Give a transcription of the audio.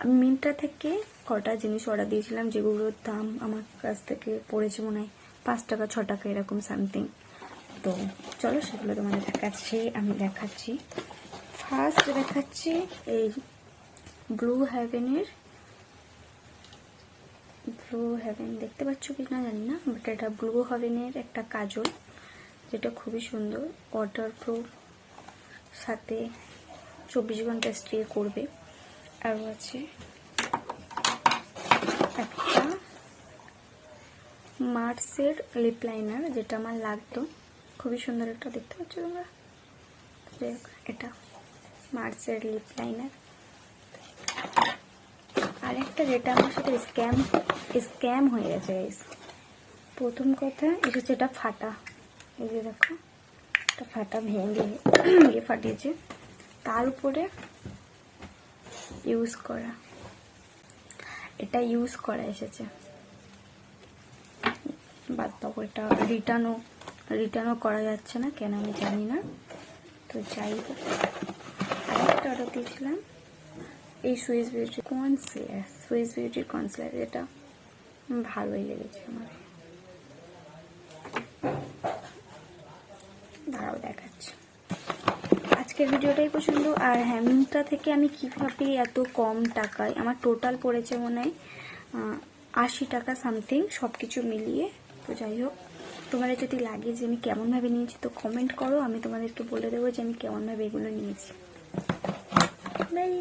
আমি মিন্ত্রা থেকে কটা জিনিস অর্ডার দিয়েছিলাম, যেগুলোর দাম আমার কাছ থেকে পড়েছে মনে হয় 5 টাকা 6 টাকা এরকম সামথিং। তো চলো সেগুলো তোমাদের দেখাচ্ছি। আমি দেখাচ্ছি, ফার্স্ট দেখাচ্ছি এই ব্লু হেভেন, দেখতে পাচ্ছ কি না জানি না, বাট এটা ব্লু হেভেনের একটা কাজল, যেটা খুবই সুন্দর, ওয়াটারপ্রুফ, সাথে 24 ঘন্টা স্টে করবে। আরও আছে একটা মার্সের লিপ লাইনার, যেটা আমার লাগতো, খুবই সুন্দর একটা, দেখতে পাচ্ছ তোমরা, এটা মার্সের লিপ লাইনার। আর একটা যেটা আমার সাথে স্ক্যাম হয়ে গেছে গাইস। প্রথম কথা এটা হচ্ছে, এটা ফাটা, এই যে দেখো এটা ফাটা, ভেঙে ফাটিয়েছে, তার উপরে এটা ইউজ করা এসেছে। বাদ দাও, এটা রিটার্নও করা যাচ্ছে না, কেন আমি জানি না। তো যাই হোক, আরেকটা অর্ডার দিয়েছিলাম এই সুইস বিউটির কনসিলার, যেটা ভালোই লেগেছে আমার। দাঁড়াও দেখাচ্ছি। আজকের ভিডিওটাই পছন্দ। আর হ্যাঁ, মিন্ত্রা থেকে আমি কিভাবে এত কম টাকায়, আমার টোটাল পড়েছে মনে হয় 80 টাকা সামথিং, সব কিছু মিলিয়ে। তো যাই হোক, তোমাদের যদি লাগে যে আমি কেমনভাবে নিয়েছি, তো কমেন্ট করো, আমি তোমাদেরকে বলে দেবো যে আমি কেমনভাবে এগুলো নিয়েছি। বাই।